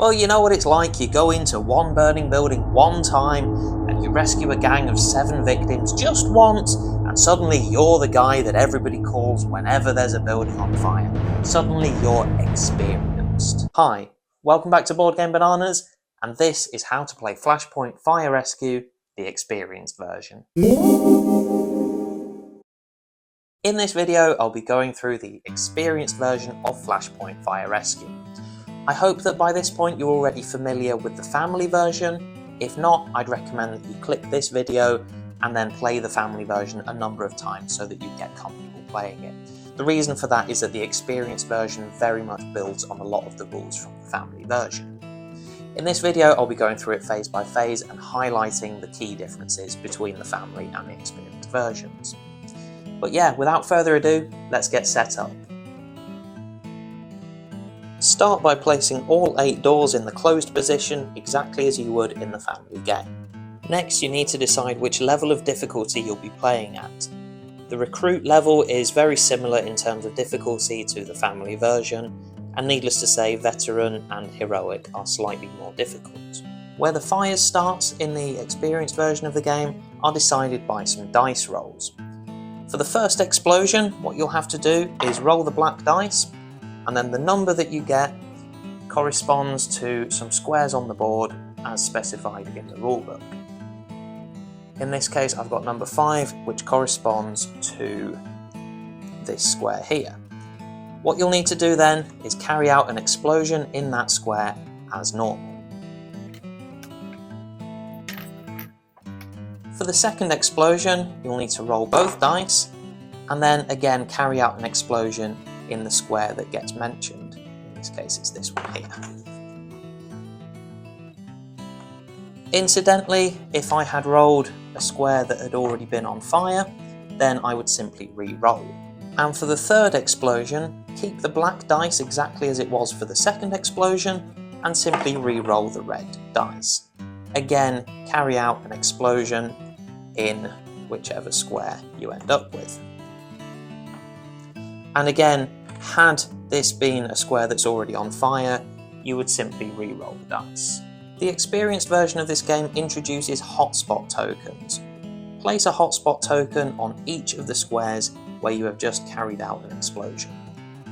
Well, you know what it's like. You go into one burning building one time and you rescue a gang of 7 victims just once, and suddenly you're the guy that everybody calls whenever there's a building on fire. Suddenly you're experienced. Hi, welcome back to Board Game Bananas, and this is how to play Flashpoint Fire Rescue, the experienced version. In this video, I'll be going through the experienced version of Flashpoint Fire Rescue. I hope that by this point you're already familiar with the family version. If not, I'd recommend that you click this video and then play the family version a number of times so that you get comfortable playing it. The reason for that is that the experienced version very much builds on a lot of the rules from the family version. In this video, I'll be going through it phase by phase and highlighting the key differences between the family and the experienced versions. But yeah, without further ado, let's get set up. Start by placing all 8 doors in the closed position exactly as you would in the family game. Next, you need to decide which level of difficulty you'll be playing at. The recruit level is very similar in terms of difficulty to the family version, and needless to say, veteran and heroic are slightly more difficult. Where the fires start in the experienced version of the game are decided by some dice rolls. For the first explosion, what you'll have to do is roll the black dice, and then the number that you get corresponds to some squares on the board as specified in the rulebook. In this case, I've got number 5, which corresponds to this square here. What you'll need to do then is carry out an explosion in that square as normal. For the second explosion, you'll need to roll both dice and then again carry out an explosion in the square that gets mentioned. In this case, it's this one here. Incidentally, if I had rolled a square that had already been on fire, then I would simply re-roll. And for the third explosion, keep the black dice exactly as it was for the second explosion and simply re-roll the red dice. Again, carry out an explosion in whichever square you end up with. And again, had this been a square that's already on fire, you would simply re-roll the dice. The experienced version of this game introduces hotspot tokens. Place a hotspot token on each of the squares where you have just carried out an explosion.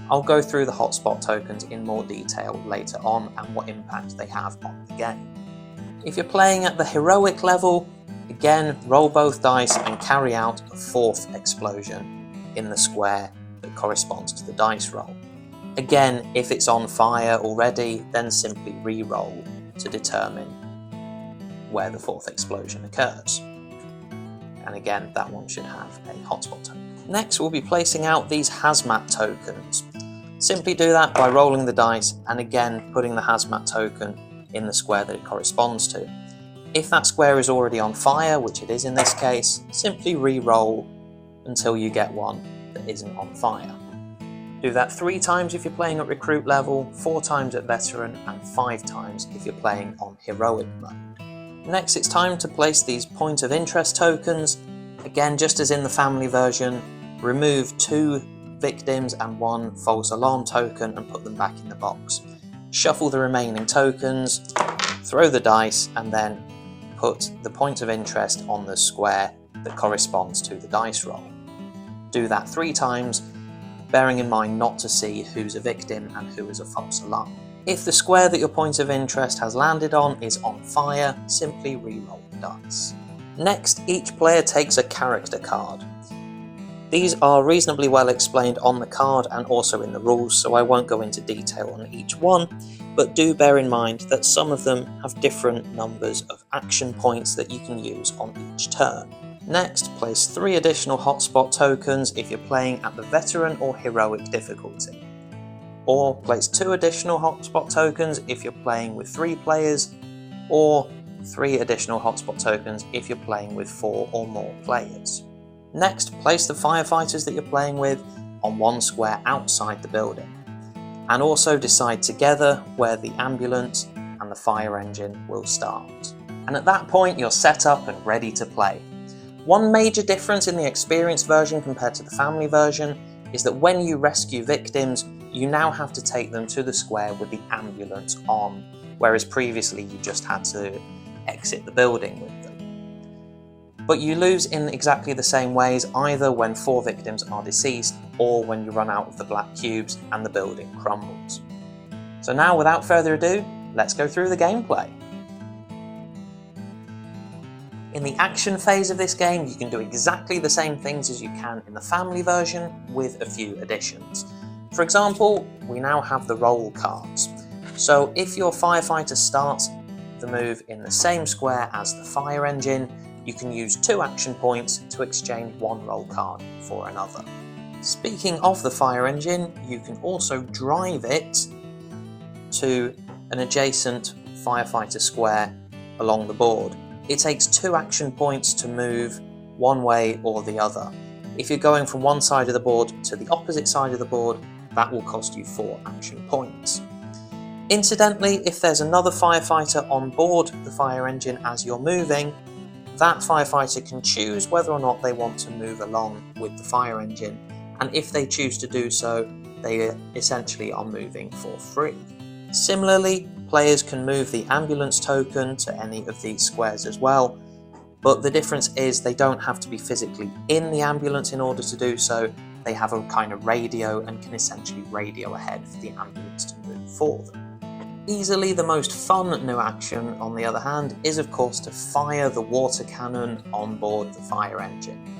I'll go through the hotspot tokens in more detail later on and what impact they have on the game. If you're playing at the heroic level, again, roll both dice and carry out a 4th explosion in the square that corresponds to the dice roll. Again, if it's on fire already, then simply re-roll to determine where the 4th explosion occurs. And again, that one should have a hotspot token. Next, we'll be placing out these hazmat tokens. Simply do that by rolling the dice and again putting the hazmat token in the square that it corresponds to. If that square is already on fire, which it is in this case, simply re-roll until you get one that isn't on fire. Do that 3 times if you're playing at recruit level, 4 times at veteran, and 5 times if you're playing on heroic mode. Next, it's time to place these point of interest tokens. Again, just as in the family version, remove 2 victims and 1 false alarm token and put them back in the box. Shuffle the remaining tokens, throw the dice, and then put the point of interest on the square that corresponds to the dice roll. Do that 3 times, bearing in mind not to see who's a victim and who is a false alarm. If the square that your point of interest has landed on is on fire, simply re-roll the dice. Next, each player takes a character card. These are reasonably well explained on the card and also in the rules, so I won't go into detail on each one, but do bear in mind that some of them have different numbers of action points that you can use on each turn. Next, place 3 additional hotspot tokens if you're playing at the veteran or heroic difficulty. Or place 2 additional hotspot tokens if you're playing with 3 players, or 3 additional hotspot tokens if you're playing with 4 or more players. Next, place the firefighters that you're playing with on 1 square outside the building. And also decide together where the ambulance and the fire engine will start. And at that point, you're set up and ready to play. One major difference in the experienced version compared to the family version is that when you rescue victims, you now have to take them to the square with the ambulance on whereas previously you just had to exit the building with them. But you lose in exactly the same ways, either when 4 victims are deceased or when you run out of the black cubes and the building crumbles. So now, without further ado, let's go through the gameplay. In the action phase of this game, you can do exactly the same things as you can in the family version, with a few additions. For example, we now have the roll cards. So if your firefighter starts the move in the same square as the fire engine, you can use 2 action points to exchange 1 roll card for another. Speaking of the fire engine, you can also drive it to an adjacent firefighter square along the board. It takes 2 action points to move one way or the other. If you're going from one side of the board to the opposite side of the board, that will cost you 4 action points. Incidentally, if there's another firefighter on board the fire engine as you're moving, that firefighter can choose whether or not they want to move along with the fire engine, and if they choose to do so, they essentially are moving for free. Similarly, players can move the ambulance token to any of these squares as well, but the difference is they don't have to be physically in the ambulance in order to do so. They have a kind of radio and can essentially radio ahead for the ambulance to move for them. Easily the most fun new action, on the other hand, is of course to fire the water cannon on board the fire engine.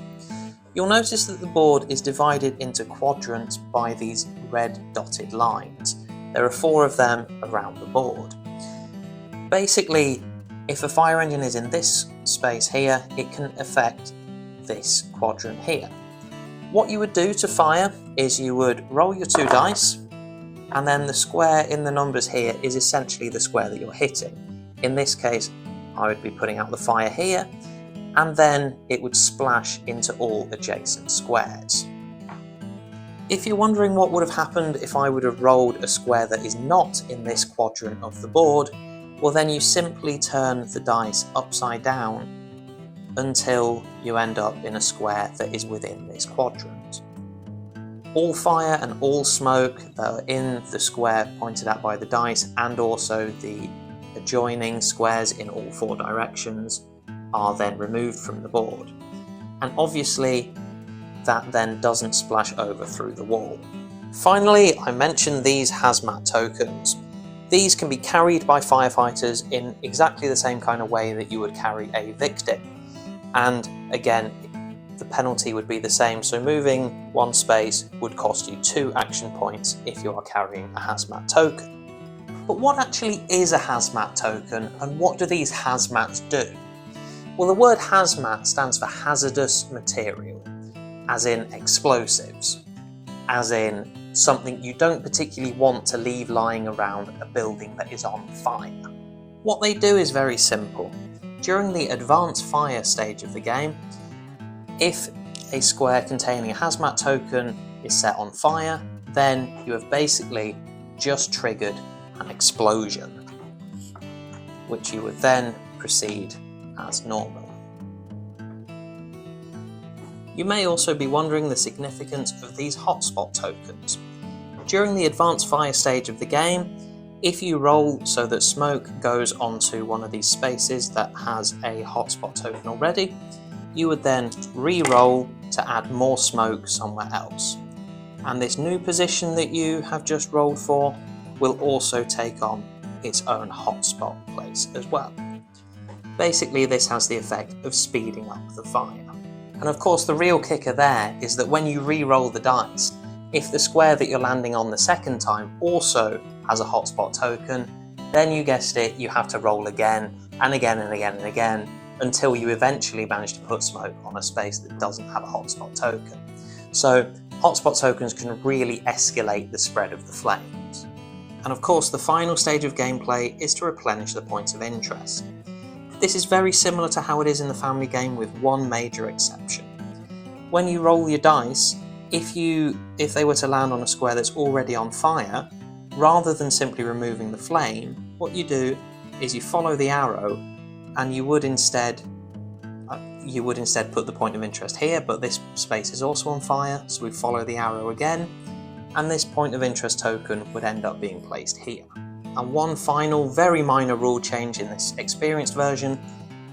You'll notice that the board is divided into quadrants by these red dotted lines. There are 4 of them around the board. Basically, if a fire engine is in this space here, it can affect this quadrant here. What you would do to fire is you would roll your 2 dice, and then the square in the numbers here is essentially the square that you're hitting. In this case, I would be putting out the fire here, and then it would splash into all adjacent squares. If you're wondering what would have happened if I would have rolled a square that is not in this quadrant of the board, well then you simply turn the dice upside down until you end up in a square that is within this quadrant. All fire and all smoke that are in the square pointed at by the dice, and also the adjoining squares in all 4 directions, are then removed from the board. And obviously, that then doesn't splash over through the wall. Finally, I mentioned these hazmat tokens. These can be carried by firefighters in exactly the same kind of way that you would carry a victim. And again, the penalty would be the same, so moving 1 space would cost you 2 action points if you are carrying a hazmat token. But what actually is a hazmat token, and what do these hazmats do? Well, the word hazmat stands for hazardous material, as in explosives, as in something you don't particularly want to leave lying around a building that is on fire. What they do is very simple. During the advanced fire stage of the game, if a square containing a hazmat token is set on fire, then you have basically just triggered an explosion, which you would then proceed as normal. You may also be wondering the significance of these hotspot tokens. During the advanced fire stage of the game, if you roll so that smoke goes onto one of these spaces that has a hotspot token already, you would then re-roll to add more smoke somewhere else. And this new position that you have just rolled for will also take on its own hotspot place as well. Basically, this has the effect of speeding up the fire. And of course, the real kicker there is that when you re-roll the dice, if the square that you're landing on the second time also has a hotspot token, then you guessed it, you have to roll again and again and again and again until you eventually manage to put smoke on a space that doesn't have a hotspot token. So hotspot tokens can really escalate the spread of the flames. And of course, the final stage of gameplay is to replenish the points of interest. This is very similar to how it is in the family game, with one major exception. When you roll your dice, if they were to land on a square that's already on fire, rather than simply removing the flame, what you do is you follow the arrow, and you would instead put the point of interest here, but this space is also on fire, so we follow the arrow again, and this point of interest token would end up being placed here. And one final, very minor rule change in this experienced version: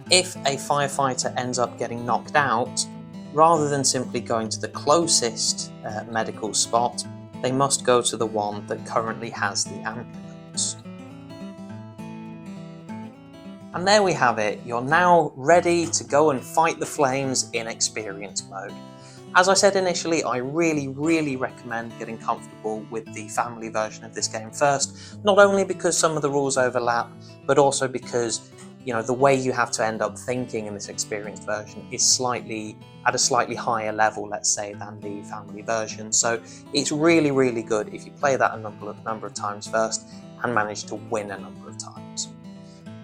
if a firefighter ends up getting knocked out, rather than simply going to the closest medical spot, they must go to the one that currently has the ambulance. And there we have it, you're now ready to go and fight the flames in experience mode. As I said initially, I really recommend getting comfortable with the family version of this game first, not only because some of the rules overlap, but also because the way you have to end up thinking in this experienced version is at a slightly higher level, let's say, than the family version. So it's really good if you play that a number of times first and manage to win a number of times.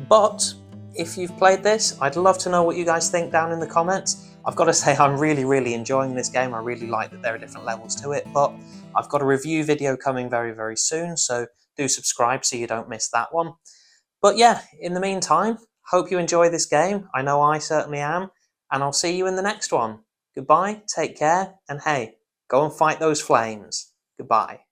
But if you've played this, I'd love to know what you guys think down in the comments. I've got to say, I'm really enjoying this game. I really like that there are different levels to it, but I've got a review video coming very soon, so do subscribe so you don't miss that one. But yeah, in the meantime, hope you enjoy this game. I know I certainly am, and I'll see you in the next one. Goodbye, take care, and hey, go and fight those flames. Goodbye.